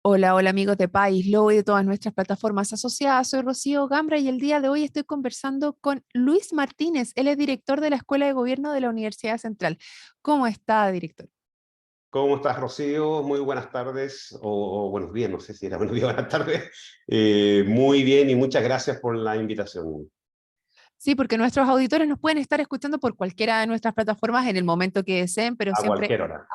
Hola, hola amigos de País Lobo y de todas nuestras plataformas asociadas. Soy Rocío Gambra y el día de hoy estoy conversando con Luis Martínez. Él es director de la Escuela de Gobierno de la Universidad Central. ¿Cómo está, director? ¿Cómo estás, Rocío? Muy buenas tardes, o buenos días, no sé si era buenos días o buenas tardes. Muy bien y muchas gracias por la invitación. Sí, porque nuestros auditores nos pueden estar escuchando por cualquiera de nuestras plataformas en el momento que deseen, pero A siempre cualquier hora.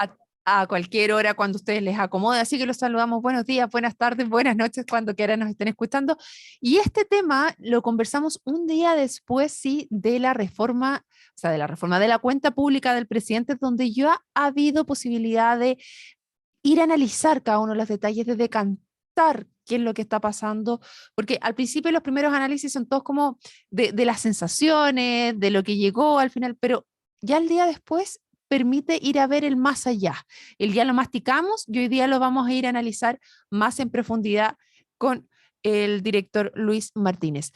a cualquier hora cuando ustedes les acomode. Así que los saludamos buenos días, buenas tardes, buenas noches, cuando quiera nos estén escuchando. Y este tema lo conversamos un día después, sí, de la reforma, o sea, de la reforma de la cuenta pública del presidente, donde ya ha habido posibilidad de ir a analizar cada uno de los detalles, de decantar qué es lo que está pasando, porque al principio los primeros análisis son todos como de las sensaciones, de lo que llegó al final, pero ya el día después permite ir a ver el más allá. El día lo masticamos y hoy día lo vamos a ir a analizar más en profundidad con el director Luis Martínez.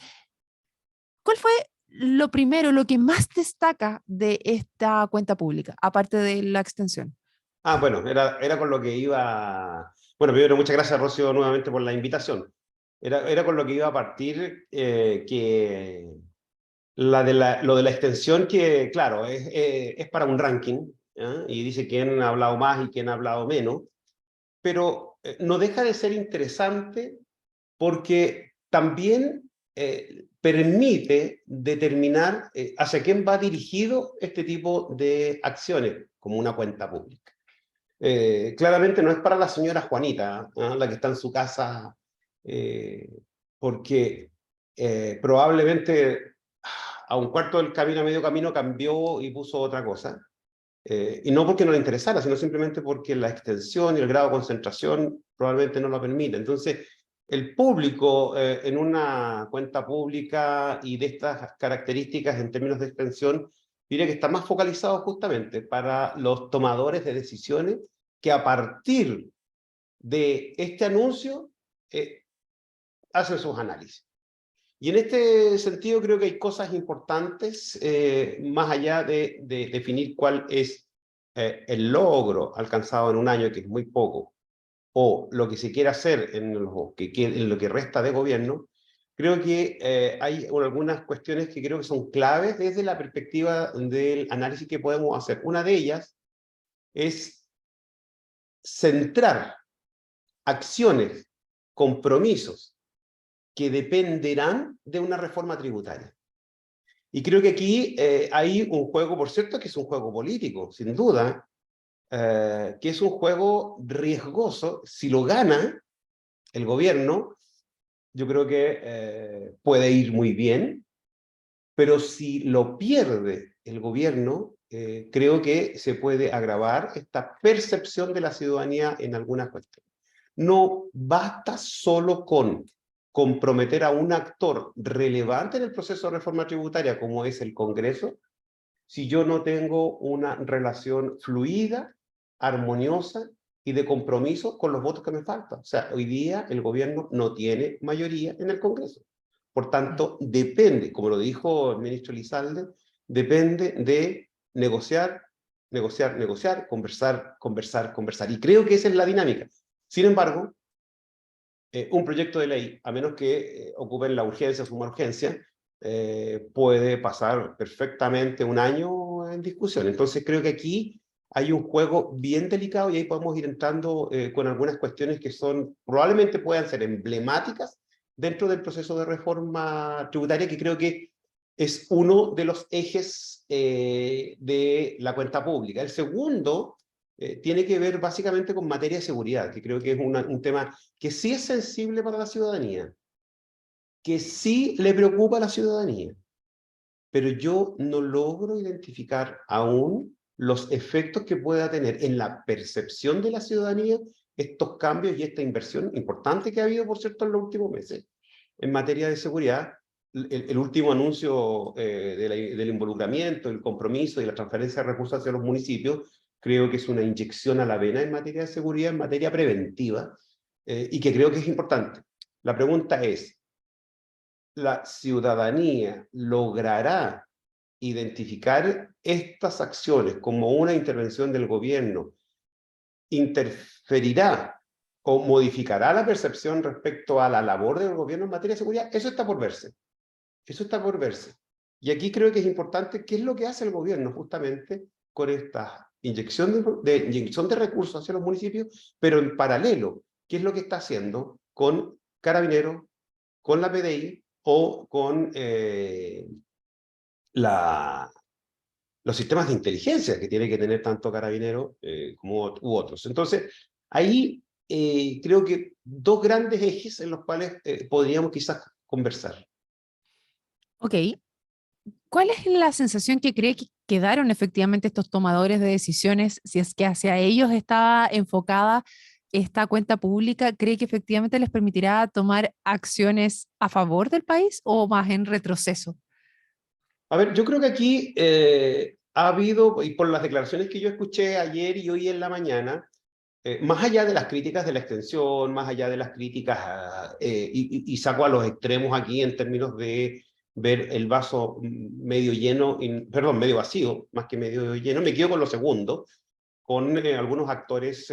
¿Cuál fue lo primero, lo que más destaca de esta cuenta pública, aparte de la extensión? Bueno, era con lo que iba. Bueno, primero, muchas gracias, Rocío, nuevamente por la invitación. Era con lo que iba a partir, que lo de la extensión, que claro, es para un ranking, ¿ya? Y dice quién ha hablado más y quién ha hablado menos, pero no deja de ser interesante porque también permite determinar hacia quién va dirigido este tipo de acciones, como una cuenta pública. Claramente no es para la señora Juanita, ¿eh? La que está en su casa, eh, porque probablemente a un cuarto del camino, a medio camino, cambió y puso otra cosa. Y no porque no le interesara, sino simplemente porque la extensión y el grado de concentración probablemente no lo permite. Entonces, el público en una cuenta pública y de estas características en términos de extensión, diría que está más focalizado justamente para los tomadores de decisiones que a partir de este anuncio eh, hacen sus análisis. Y en este sentido creo que hay cosas importantes, más allá de definir cuál es el logro alcanzado en un año, que es muy poco, o lo que se quiere hacer en lo que resta de gobierno. Creo que hay algunas cuestiones que creo que son claves desde la perspectiva del análisis que podemos hacer. Una de ellas es centrar acciones, compromisos que dependerán de una reforma tributaria. Y creo que aquí hay un juego, por cierto, que es un juego político, sin duda, que es un juego riesgoso. Si lo gana el gobierno, yo creo que puede ir muy bien, pero si lo pierde el gobierno, creo que se puede agravar esta percepción de la ciudadanía en algunas cuestiones. No basta solo con comprometer a un actor relevante en el proceso de reforma tributaria, como es el Congreso, si yo no tengo una relación fluida, armoniosa y de compromiso con los votos que me faltan. O sea, hoy día el gobierno no tiene mayoría en el Congreso. Por tanto, depende, como lo dijo el ministro Lizalde, depende de negociar, negociar, negociar, conversar, conversar, conversar. Y creo que esa es la dinámica. Sin embargo, un proyecto de ley, a menos que ocupen la urgencia, suma urgencia, puede pasar perfectamente un año en discusión. Entonces creo que aquí hay un juego bien delicado y ahí podemos ir entrando con algunas cuestiones que son, probablemente puedan ser emblemáticas dentro del proceso de reforma tributaria, que creo que es uno de los ejes de la cuenta pública. El segundo tiene que ver básicamente con materia de seguridad, que creo que es un tema que sí es sensible para la ciudadanía, que sí le preocupa a la ciudadanía, pero yo no logro identificar aún los efectos que pueda tener en la percepción de la ciudadanía estos cambios y esta inversión importante que ha habido, por cierto, en los últimos meses en materia de seguridad. El último anuncio del involucramiento, el compromiso y la transferencia de recursos hacia los municipios, creo que es una inyección a la vena en materia de seguridad, en materia preventiva, y que creo que es importante. La pregunta es, ¿la ciudadanía logrará identificar estas acciones como una intervención del gobierno? ¿Interferirá o modificará la percepción respecto a la labor del gobierno en materia de seguridad, eso está por verse. Eso está por verse. Y aquí creo que es importante qué es lo que hace el gobierno justamente con esta inyección de recursos hacia los municipios, pero en paralelo, qué es lo que está haciendo con Carabineros, con la PDI o con los sistemas de inteligencia que tiene que tener tanto Carabineros como otros. Entonces, ahí creo que dos grandes ejes en los cuales podríamos quizás conversar. Ok, ¿cuál es la sensación que cree que quedaron efectivamente estos tomadores de decisiones? Si es que hacia ellos está enfocada esta cuenta pública, ¿cree que efectivamente les permitirá tomar acciones a favor del país o más en retroceso? A ver, yo creo que aquí ha habido, y por las declaraciones que yo escuché ayer y hoy en la mañana, más allá de las críticas de la extensión, más allá de las críticas, y saco a los extremos aquí en términos de ver el vaso medio lleno, perdón, medio vacío, más que medio lleno, me quedo con lo segundo, con algunos actores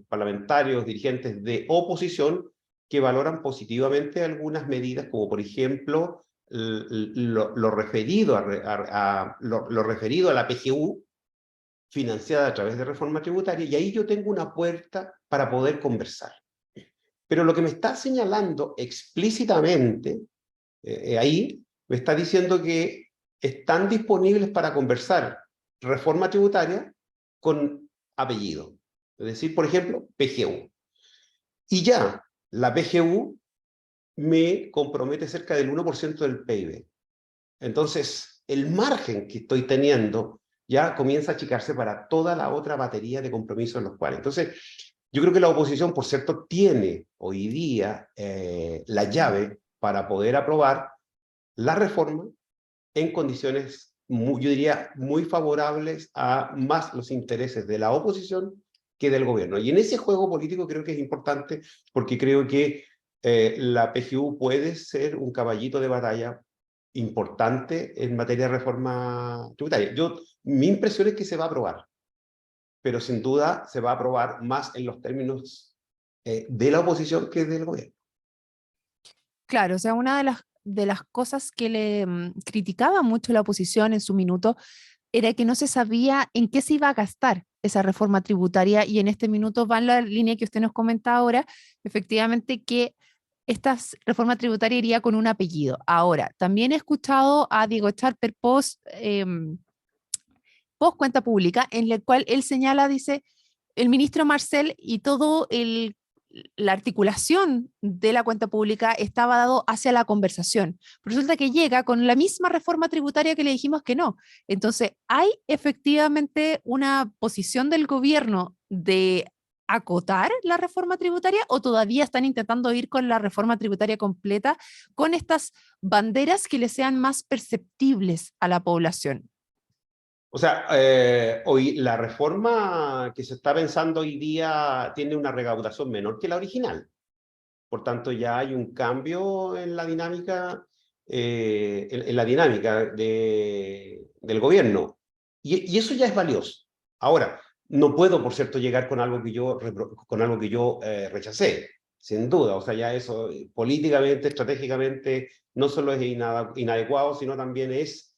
parlamentarios, dirigentes de oposición, que valoran positivamente algunas medidas, como por ejemplo lo referido lo referido a la PGU, financiada a través de reforma tributaria, y ahí yo tengo una puerta para poder conversar. Pero lo que me está señalando explícitamente, ahí, me está diciendo que están disponibles para conversar reforma tributaria con apellido. Es decir, por ejemplo, PGU. Y ya, la PGU me compromete cerca del 1% del PIB. Entonces, el margen que estoy teniendo ya comienza a achicarse para toda la otra batería de compromisos en los cuales. Entonces, yo creo que la oposición, por cierto, tiene hoy día la llave para poder aprobar la reforma en condiciones, yo diría, muy favorables a más los intereses de la oposición que del gobierno. Y en ese juego político creo que es importante porque creo que la PGU puede ser un caballito de batalla importante en materia de reforma tributaria. Mi impresión es que se va a aprobar, pero sin duda se va a aprobar más en los términos de la oposición que del gobierno. Claro, o sea, una de las cosas que le criticaba mucho la oposición en su minuto era que no se sabía en qué se iba a gastar esa reforma tributaria y en este minuto va en la línea que usted nos comenta ahora, efectivamente que esta reforma tributaria iría con un apellido. Ahora, también he escuchado a Diego Charper post cuenta pública, en la cual él señala, dice, el ministro Marcel y todo la articulación de la cuenta pública estaba dado hacia la conversación. Resulta que llega con la misma reforma tributaria que le dijimos que no. Entonces, ¿hay efectivamente una posición del gobierno de acotar la reforma tributaria o todavía están intentando ir con la reforma tributaria completa con estas banderas que le sean más perceptibles a la población? O sea, hoy la reforma que se está pensando hoy día tiene una recaudación menor que la original. Por tanto, ya hay un cambio en la dinámica, en la dinámica del gobierno. Y eso ya es valioso. Ahora, no puedo, por cierto, llegar con algo que yo rechacé, sin duda. O sea, ya eso políticamente, estratégicamente, no solo es inadecuado, sino también es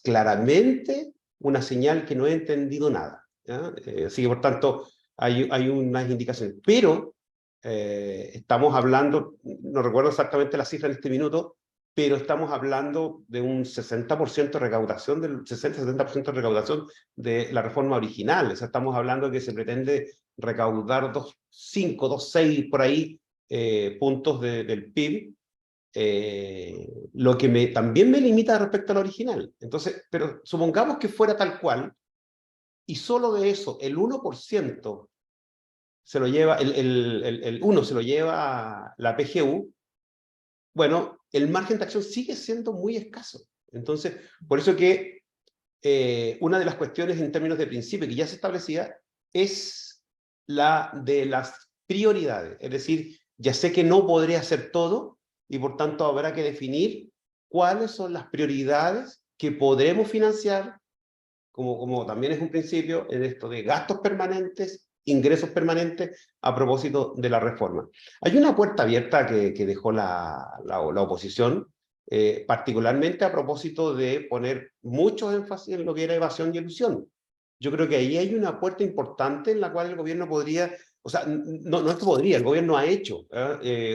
claramente una señal que no he entendido nada, ¿ya? Así que, por tanto, hay unas indicaciones. Pero estamos hablando, no recuerdo exactamente la cifra en este minuto, pero estamos hablando de un 60% de recaudación, del 60-70% de recaudación de la reforma original. O sea, estamos hablando de que se pretende recaudar 2,5, 2,6 por ahí puntos del PIB, lo que también me limita respecto al original. Entonces, pero supongamos que fuera tal cual, y solo de eso, el 1% se lo lleva, el 1 se lo lleva la PGU, bueno, el margen de acción sigue siendo muy escaso. Entonces, por eso que una de las cuestiones en términos de principio que ya se establecía es la de las prioridades. Es decir, ya sé que no podré hacer todo y por tanto habrá que definir cuáles son las prioridades que podremos financiar, como también es un principio en esto de gastos permanentes ingresos permanentes a propósito de la reforma. Hay una puerta abierta que dejó la oposición, particularmente a propósito de poner mucho énfasis en lo que era evasión y elusión. Yo creo que ahí hay una puerta importante en la cual el gobierno podría, o sea, no es que podría, el gobierno ha hecho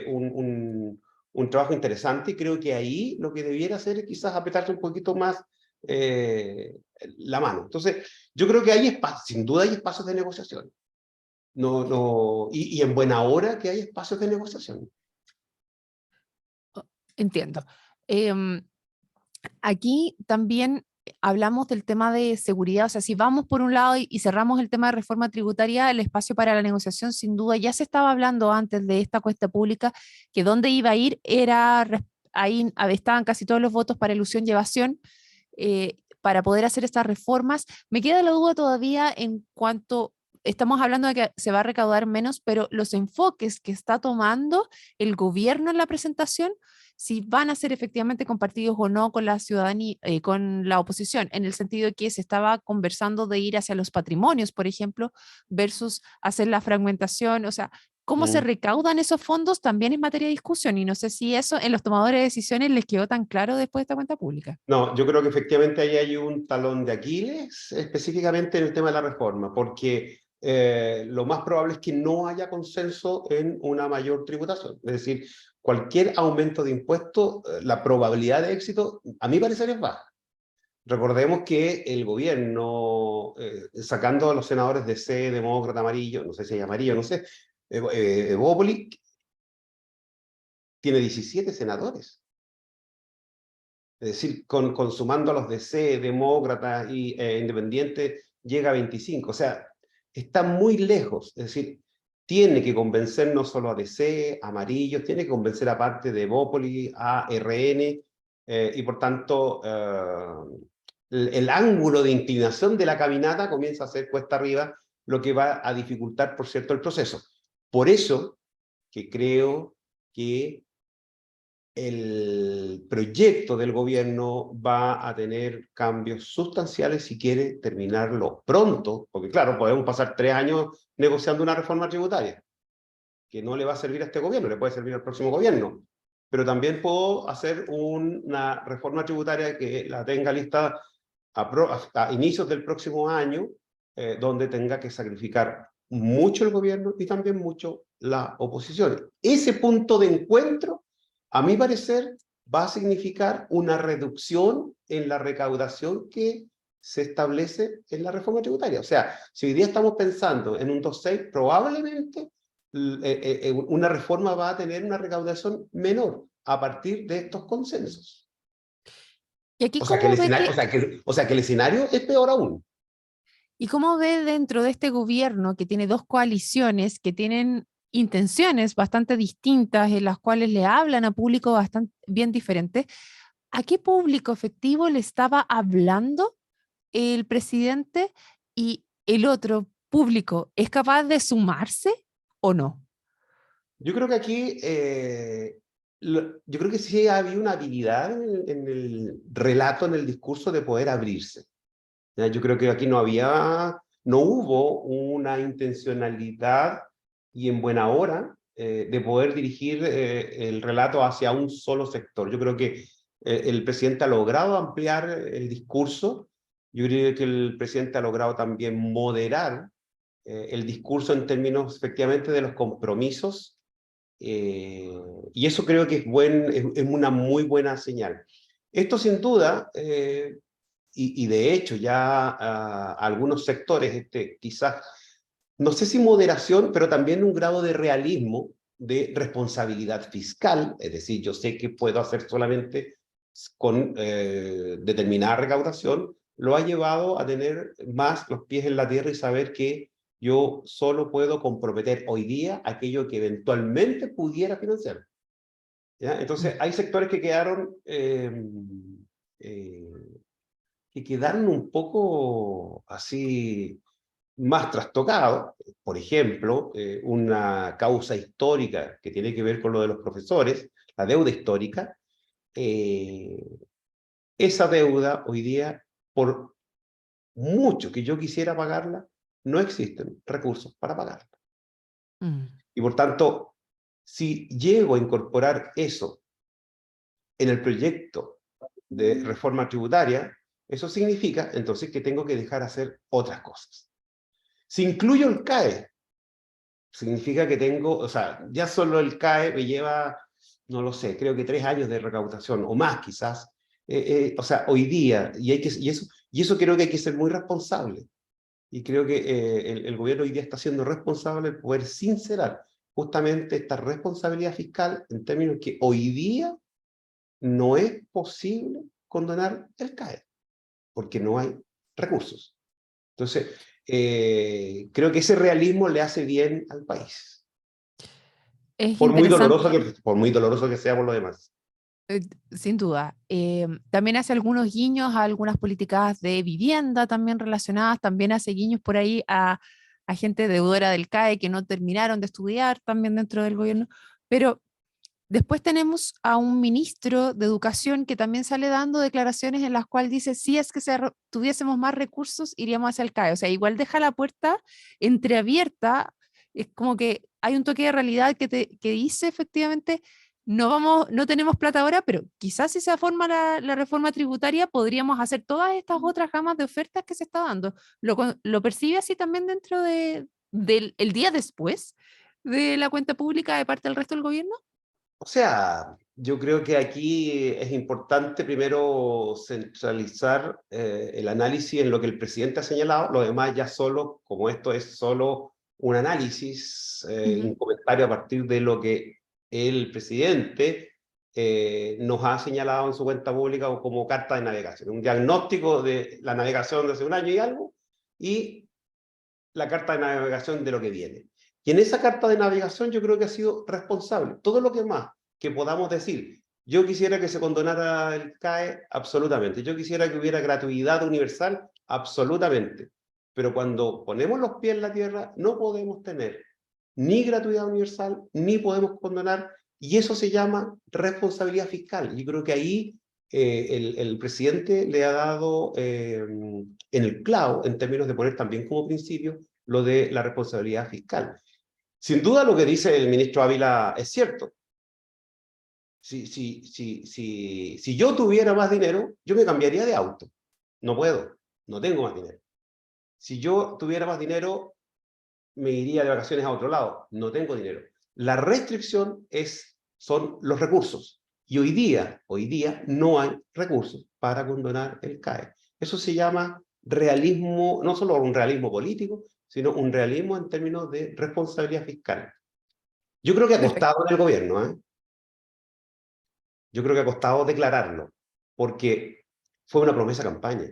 un trabajo interesante, y creo que ahí lo que debiera hacer es quizás apretarse un poquito más la mano. Entonces, yo creo que hay espacio, sin duda hay espacios de negociación. Y en buena hora que hay espacios de negociación. Entiendo. Aquí también hablamos del tema de seguridad, o sea, si vamos por un lado y cerramos el tema de reforma tributaria, el espacio para la negociación, sin duda, ya se estaba hablando antes de esta cuesta pública, que dónde iba a ir era, ahí estaban casi todos los votos para elusión y evasión, para poder hacer estas reformas. Me queda la duda todavía en cuanto... Estamos hablando de que se va a recaudar menos, pero los enfoques que está tomando el gobierno en la presentación, si van a ser efectivamente compartidos o no con la ciudadanía, con la oposición, en el sentido de que se estaba conversando de ir hacia los patrimonios, por ejemplo, versus hacer la fragmentación, o sea, cómo se recaudan esos fondos también es materia de discusión, y no sé si eso en los tomadores de decisiones les quedó tan claro después de esta cuenta pública. No, yo creo que efectivamente ahí hay un talón de Aquiles, específicamente en el tema de la reforma, porque lo más probable es que no haya consenso en una mayor tributación. Es decir, cualquier aumento de impuestos, la probabilidad de éxito, a mi parecer, es baja. Recordemos que el gobierno, sacando a los senadores de C, demócrata, amarillo, no sé si hay amarillo, no sé, Evópoli, tiene 17 senadores. Es decir, sumando a los de C, demócratas y independientes, llega a 25. O sea, está muy lejos. Es decir, tiene que convencer no solo a DC, a amarillos, tiene que convencer a parte de Evópoli, a RN, y por tanto, el ángulo de inclinación de la caminata comienza a ser cuesta arriba, lo que va a dificultar, por cierto, el proceso. Por eso que creo que el proyecto del gobierno va a tener cambios sustanciales si quiere terminarlo pronto, porque claro, podemos pasar 3 años negociando una reforma tributaria, que no le va a servir a este gobierno, le puede servir al próximo gobierno, pero también puedo hacer una reforma tributaria que la tenga lista a inicios del próximo año, donde tenga que sacrificar mucho el gobierno y también mucho la oposición. Ese punto de encuentro, a mi parecer, va a significar una reducción en la recaudación que se establece en la reforma tributaria. O sea, si hoy día estamos pensando en un 2.6, probablemente una reforma va a tener una recaudación menor a partir de estos consensos. Y aquí, O sea, que el ¿cómo ve escenario, que el escenario es peor aún. ¿Y cómo ve dentro de este gobierno que tiene dos coaliciones que tienen intenciones bastante distintas, en las cuales le hablan a público bastante bien diferente? ¿A qué público efectivo le estaba hablando el presidente y el otro público? ¿Es capaz de sumarse o no? Yo creo que aquí, yo creo que sí había una habilidad en el relato, en el discurso de poder abrirse. ¿Ya? Yo creo que aquí no hubo una intencionalidad y en buena hora de poder dirigir el relato hacia un solo sector. Yo creo que el presidente ha logrado ampliar el discurso. Yo creo que el presidente ha logrado también moderar el discurso en términos efectivamente de los compromisos, y eso creo que es una muy buena señal. Esto sin duda, y de hecho ya algunos sectores, quizás, no sé si moderación, pero también un grado de realismo, de responsabilidad fiscal, es decir, yo sé que puedo hacer solamente con determinada recaudación, lo ha llevado a tener más los pies en la tierra y saber que yo solo puedo comprometer hoy día aquello que eventualmente pudiera financiar. ¿Ya? Entonces, hay sectores eh, que quedaron un poco así más trastocados. Por ejemplo, una causa histórica que tiene que ver con lo de los profesores, la deuda histórica. eh, Esa deuda hoy día, por mucho que yo quisiera pagarla, no existen recursos para pagarla. Mm. Y por tanto, si llego a incorporar eso en el proyecto de reforma tributaria, eso significa entonces que tengo que dejar hacer otras cosas. Si incluyo el CAE, significa que tengo, o sea, ya solo el CAE me lleva, no lo sé, creo que 3 años de recaudación, o más quizás. O sea, hoy día, y eso creo que hay que ser muy responsable. Y creo que el gobierno hoy día está siendo responsable de poder sincerar justamente esta responsabilidad fiscal en términos que hoy día no es posible condonar el CAE, porque no hay recursos. Entonces, creo que ese realismo le hace bien al país, Es interesante. por muy doloroso que sea por lo demás. Sin duda. También hace algunos guiños a algunas políticas de vivienda también relacionadas, también hace guiños por ahí a gente deudora del CAE que no terminaron de estudiar también dentro del gobierno, pero después tenemos a un ministro de Educación que también sale dando declaraciones en las cuales dice, si es que tuviésemos más recursos, iríamos hacia el CAE. O sea, igual deja la puerta entreabierta, es como que hay un toque de realidad que dice efectivamente, no tenemos plata ahora, pero quizás si se forma la reforma tributaria, podríamos hacer todas estas otras gamas de ofertas que se está dando. ¿Lo percibe así también dentro del el día después de la cuenta pública de parte del resto del gobierno? O sea, yo creo que aquí es importante primero centralizar el análisis en lo que el presidente ha señalado, lo demás ya solo, como esto es solo un análisis, un comentario a partir de lo que el presidente nos ha señalado en su cuenta pública o como carta de navegación, un diagnóstico de la navegación de hace un año y algo, y la carta de navegación de lo que viene. Y en esa carta de navegación yo creo que ha sido responsable. Todo lo que más que podamos decir, yo quisiera que se condonara el CAE, absolutamente. Yo quisiera que hubiera gratuidad universal, absolutamente. Pero cuando ponemos los pies en la tierra, no podemos tener ni gratuidad universal, ni podemos condonar, y eso se llama responsabilidad fiscal. Yo creo que ahí el presidente le ha dado en el clavo en términos de poner también como principio lo de la responsabilidad fiscal. Sin duda lo que dice el ministro Ávila es cierto. Si yo tuviera más dinero, yo me cambiaría de auto. No puedo, no tengo más dinero. Si yo tuviera más dinero, me iría de vacaciones a otro lado. No tengo dinero. La restricción son los recursos. Y hoy día no hay recursos para condonar el CAE. Eso se llama realismo, no solo un realismo político, sino un realismo en términos de responsabilidad fiscal. Yo creo que ha Perfecto. costado en el gobierno, ¿eh? Yo creo que ha costado declararlo, porque fue una promesa campaña.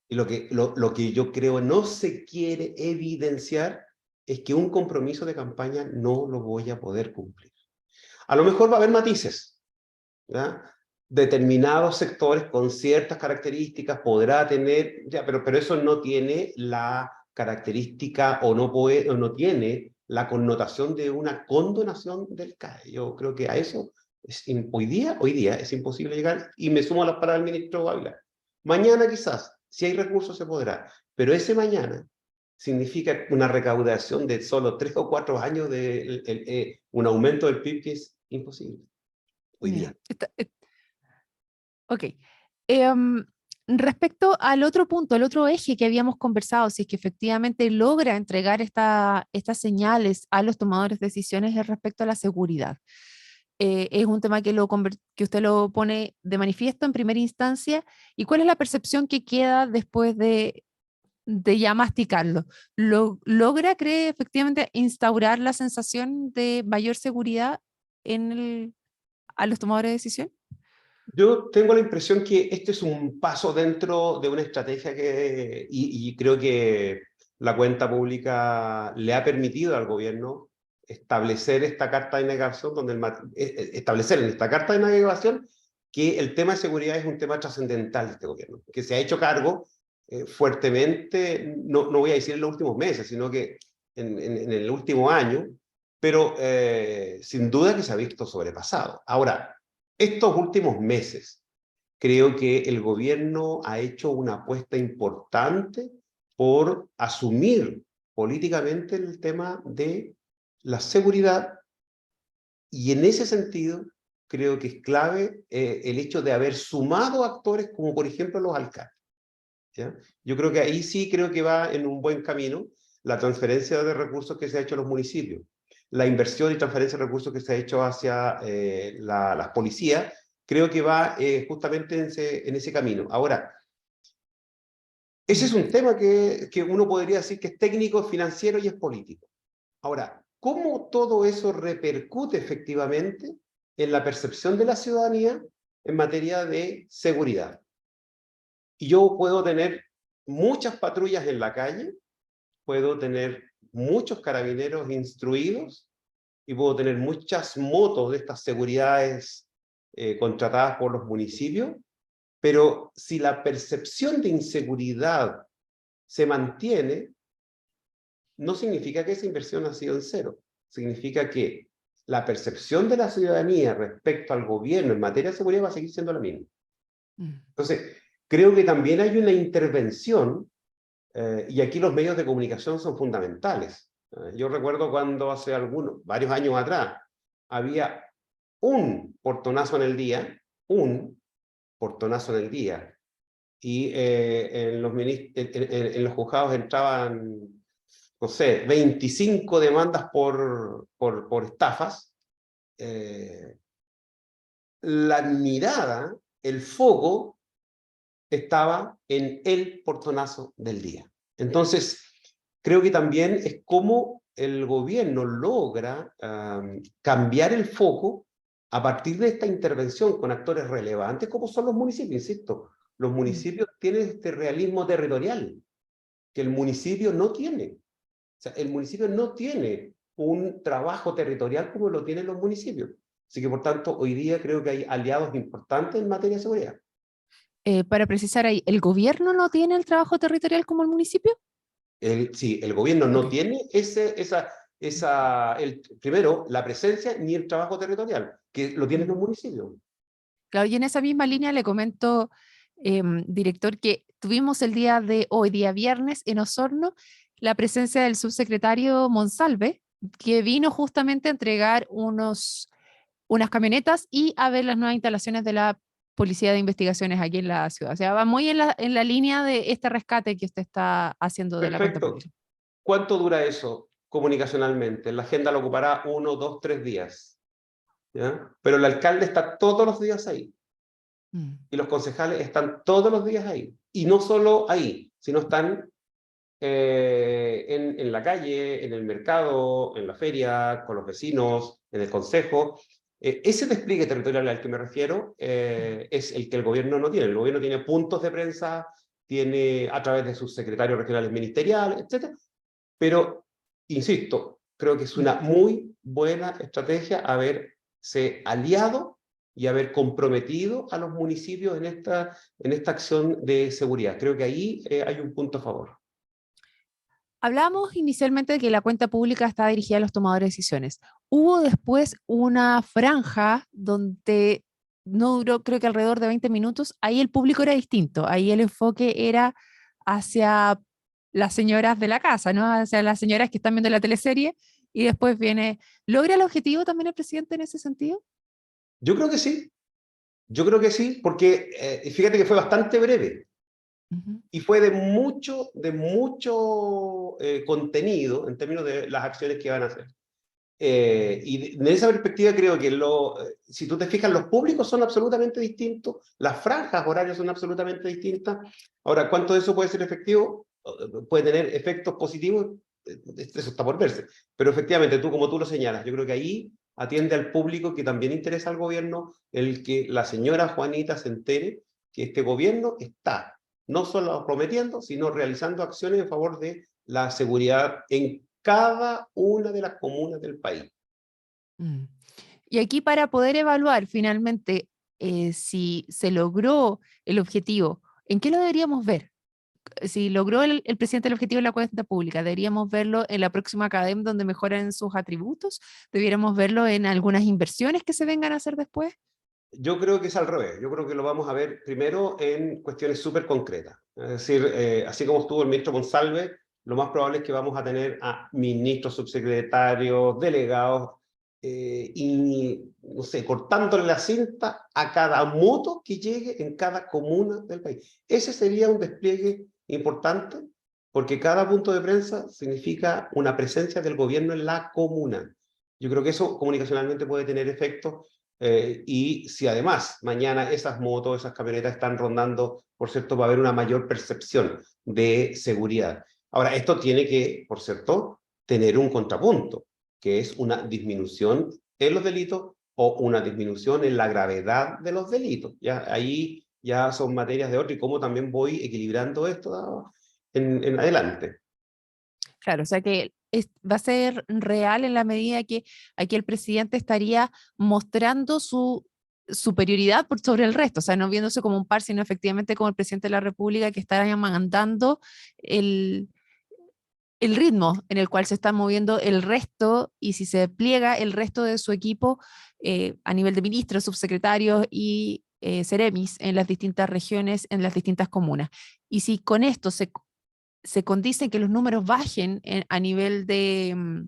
Y lo que yo creo no se quiere evidenciar es que un compromiso de campaña no lo voy a poder cumplir. A lo mejor va a haber matices, ¿ya? Determinados sectores con ciertas características podrá tener, ya, pero eso no tiene la característica o no tiene la connotación de una condonación del CAE. Yo creo que a eso hoy día es imposible llegar, y me sumo a las palabras del ministro Ávila. Mañana quizás, si hay recursos se podrá, pero ese mañana significa una recaudación de solo 3 o 4 años de un aumento del PIB que es imposible hoy Ya. día. Ok. Em, Respecto al otro punto, al otro eje que habíamos conversado, si es que efectivamente logra entregar estas señales a los tomadores de decisiones es respecto a la seguridad. Es un tema que usted lo pone de manifiesto en primera instancia. ¿Y cuál es la percepción que queda después de ya masticarlo? ¿Cree efectivamente instaurar la sensación de mayor seguridad a los tomadores de decisión? Yo tengo la impresión que este es un paso dentro de una estrategia y creo que la cuenta pública le ha permitido al gobierno establecer esta carta de navegación, establecer en esta carta de navegación que el tema de seguridad es un tema trascendental de este gobierno, que se ha hecho cargo fuertemente, no voy a decir en los últimos meses, sino que en el último año, pero sin duda que se ha visto sobrepasado. Ahora, estos últimos meses, creo que el gobierno ha hecho una apuesta importante por asumir políticamente el tema de la seguridad, y en ese sentido creo que es clave el hecho de haber sumado actores como por ejemplo los alcaldes, ¿ya? Yo creo que ahí sí creo que va en un buen camino la transferencia de recursos que se ha hecho a los municipios, la inversión y transferencia de recursos que se ha hecho hacia las policías, creo que va justamente en ese camino. Ahora, ese es un tema que uno podría decir que es técnico, financiero y es político. Ahora, ¿cómo todo eso repercute efectivamente en la percepción de la ciudadanía en materia de seguridad? Y yo puedo tener muchas patrullas en la calle, puedo tener muchos carabineros instruidos y puedo tener muchas motos de estas seguridades contratadas por los municipios, pero si la percepción de inseguridad se mantiene, no significa que esa inversión ha sido en cero. Significa que la percepción de la ciudadanía respecto al gobierno en materia de seguridad va a seguir siendo la misma. Entonces, creo que también hay una intervención, y aquí los medios de comunicación son fundamentales. Yo recuerdo cuando hace varios años atrás, había un portonazo en el día, y en los juzgados entraban, no sé, 25 demandas por estafas. La mirada, el foco, estaba en el portonazo del día. Entonces, creo que también es cómo el gobierno logra cambiar el foco a partir de esta intervención con actores relevantes, como son los municipios, insisto. Los municipios tienen este realismo territorial que el municipio no tiene. O sea, el municipio no tiene un trabajo territorial como lo tienen los municipios. Así que, por tanto, hoy día creo que hay aliados importantes en materia de seguridad. Para precisar ahí, ¿el gobierno no tiene el trabajo territorial como el municipio? Sí, el gobierno no Ok. tiene primero, la presencia ni el trabajo territorial, que lo tienen los municipios. Claro, y en esa misma línea le comento, director, que tuvimos el día de hoy, día viernes, en Osorno, la presencia del subsecretario Monsalve, que vino justamente a entregar unas camionetas y a ver las nuevas instalaciones de la Policía de Investigaciones aquí en la ciudad. O sea, va muy en la línea de este rescate que usted está haciendo de la cuenta Perfecto. pública. ¿Cuánto dura eso comunicacionalmente? La agenda lo ocupará 1, 2, 3 días, ¿ya? Pero el alcalde está todos los días ahí. Y los concejales están todos los días ahí. Y no solo ahí, sino están en la calle, en el mercado, en la feria, con los vecinos, en el consejo. Ese despliegue territorial al que me refiero es el que el gobierno no tiene. El gobierno tiene puntos de prensa, tiene a través de sus secretarios regionales ministeriales, etc. Pero, insisto, creo que es una muy buena estrategia haberse aliado y haber comprometido a los municipios en esta acción de seguridad. Creo que ahí hay un punto a favor. Hablamos inicialmente de que la cuenta pública está dirigida a los tomadores de decisiones. Hubo después una franja donde no duró, creo que alrededor de 20 minutos. Ahí el público era distinto. Ahí el enfoque era hacia las señoras de la casa, ¿no? Hacia las señoras que están viendo la teleserie. Y después viene, ¿logra el objetivo también el presidente en ese sentido? Yo creo que sí. Yo creo que sí, porque fíjate que fue bastante breve. Y fue de mucho contenido en términos de las acciones que van a hacer. Y en esa perspectiva creo que si tú te fijas, los públicos son absolutamente distintos, las franjas horarias son absolutamente distintas. Ahora, ¿cuánto de eso puede ser efectivo? Puede tener efectos positivos, eso está por verse. Pero efectivamente, como tú lo señalas, yo creo que ahí atiende al público que también interesa al gobierno, el que la señora Juanita se entere que este gobierno está no solo prometiendo, sino realizando acciones en favor de la seguridad en cada una de las comunas del país. Y aquí para poder evaluar finalmente si se logró el objetivo, ¿en qué lo deberíamos ver? Si logró el presidente el objetivo de la cuenta pública, ¿deberíamos verlo en la próxima academia donde mejoran sus atributos? ¿Deberíamos verlo en algunas inversiones que se vengan a hacer después? Yo creo que es al revés. Yo creo que lo vamos a ver primero en cuestiones súper concretas. Es decir, así como estuvo el ministro Monsalve, lo más probable es que vamos a tener a ministros, subsecretarios, delegados, y, no sé, cortándole la cinta a cada moto que llegue en cada comuna del país. Ese sería un despliegue importante, porque cada punto de prensa significa una presencia del gobierno en la comuna. Yo creo que eso comunicacionalmente puede tener efecto, y si además mañana esas motos, esas camionetas están rondando, por cierto, va a haber una mayor percepción de seguridad. Ahora, esto tiene que, por cierto, tener un contrapunto, que es una disminución en los delitos o una disminución en la gravedad de los delitos. Ya, ahí ya son materias de otro y cómo también voy equilibrando esto en adelante. Claro, o sea que va a ser real en la medida que aquí el presidente estaría mostrando su superioridad por sobre el resto, o sea, no viéndose como un par, sino efectivamente como el presidente de la República que está mandando el ritmo en el cual se está moviendo el resto y si se pliega el resto de su equipo a nivel de ministros, subsecretarios y seremis en las distintas regiones, en las distintas comunas. Y si con esto se condice que los números bajen a nivel de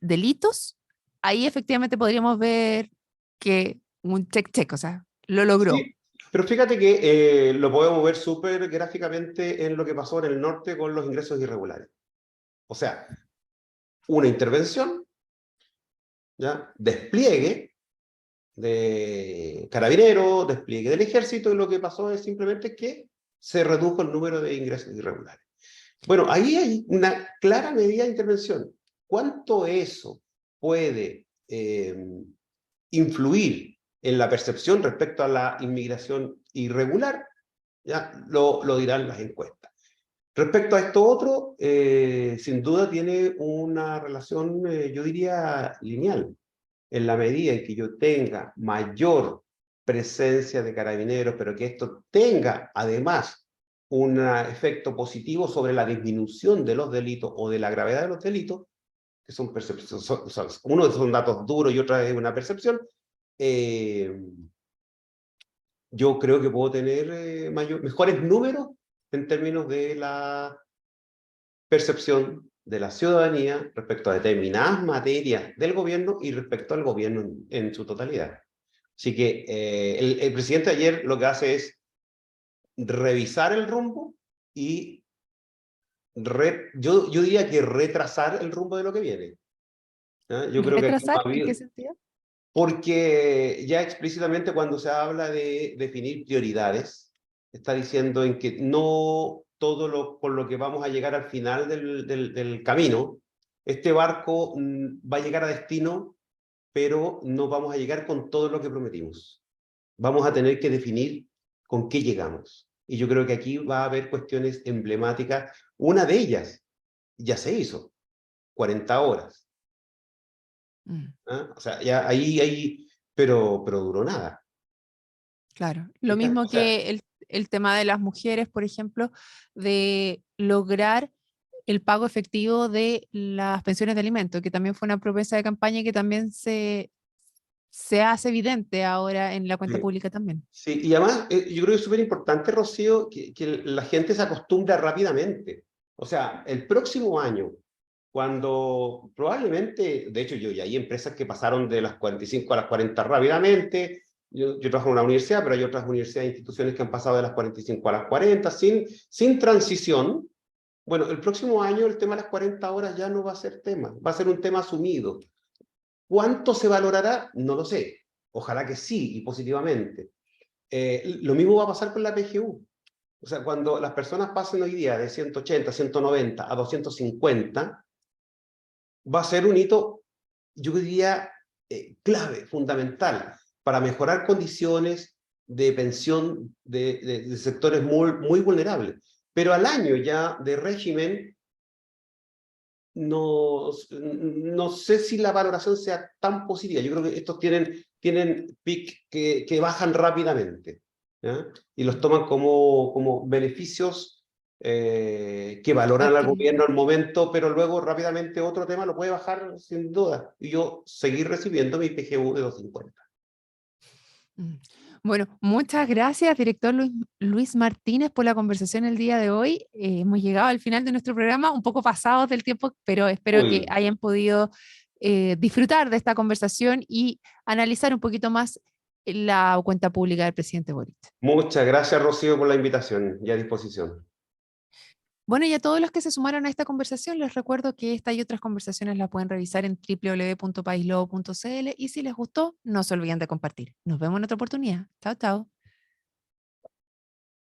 delitos, ahí efectivamente podríamos ver que un check, o sea, lo logró. Sí, pero fíjate que lo podemos ver súper gráficamente en lo que pasó en el norte con los ingresos irregulares. O sea, una intervención, ¿ya? Despliegue de carabineros, despliegue del ejército, y lo que pasó es simplemente que se redujo el número de ingresos irregulares. Bueno, ahí hay una clara medida de intervención. ¿Cuánto eso puede influir en la percepción respecto a la inmigración irregular? Ya lo dirán las encuestas. Respecto a esto otro, sin duda tiene una relación, yo diría, lineal. En la medida en que yo tenga mayor presencia de carabineros, pero que esto tenga además un efecto positivo sobre la disminución de los delitos o de la gravedad de los delitos, que son percepciones, uno son datos duros y otra es una percepción, eh, yo creo que puedo tener mejores números en términos de la percepción de la ciudadanía respecto a determinadas materias del gobierno y respecto al gobierno en su totalidad. Así que el presidente ayer lo que hace es revisar el rumbo y yo diría que retrasar el rumbo de lo que viene. ¿Ya? Yo creo que aquí no ¿Retrasar? ha ¿En habido, qué sentido? porque ya explícitamente cuando se habla de definir prioridades, está diciendo en que no todo con lo que vamos a llegar al final del camino, este barco va a llegar a destino, pero no vamos a llegar con todo lo que prometimos. Vamos a tener que definir con qué llegamos. Y yo creo que aquí va a haber cuestiones emblemáticas. Una de ellas ya se hizo, 40 horas. Mm, ¿Ah? O sea, ya ahí, pero duró nada. claro. Lo ¿Fijas? mismo O sea, que el tema de las mujeres, por ejemplo, de lograr el pago efectivo de las pensiones de alimento, que también fue una promesa de campaña y que también se hace evidente ahora en la cuenta sí. pública también. Sí, y además yo creo que es súper importante, Rocío, que la gente se acostumbra rápidamente. O sea, el próximo año, cuando probablemente, de hecho ya hay empresas que pasaron de las 45 a las 40 rápidamente. Yo trabajo en una universidad, pero hay otras universidades e instituciones que han pasado de las 45 a las 40 sin transición. Bueno, el próximo año el tema de las 40 horas ya no va a ser tema, va a ser un tema asumido. ¿Cuánto se valorará? No lo sé. Ojalá que sí, y positivamente. Lo mismo va a pasar con la PGU. O sea, cuando las personas pasen hoy día de 180, 190 a 250, va a ser un hito, yo diría, clave, fundamental, para mejorar condiciones de pensión de sectores muy vulnerables. Pero al año ya de régimen, no sé si la valoración sea tan positiva. Yo creo que estos tienen pic que bajan rápidamente, ¿ya? Y los toman como beneficios que valoran al Adquirido. gobierno al momento, pero luego rápidamente otro tema lo puede bajar sin duda. Y yo seguir recibiendo mi PGU de 250. Mm. Bueno, muchas gracias, director Luis Martínez, por la conversación el día de hoy. Hemos llegado al final de nuestro programa, un poco pasados del tiempo, pero espero que Uy, hayan podido disfrutar de esta conversación y analizar un poquito más la cuenta pública del presidente Boric. muchas gracias, Rocío, por la invitación y a disposición. Bueno, y a todos los que se sumaron a esta conversación, les recuerdo que esta y otras conversaciones la pueden revisar en www.paislobo.cl y si les gustó, no se olviden de compartir. Nos vemos en otra oportunidad. Chao, chao.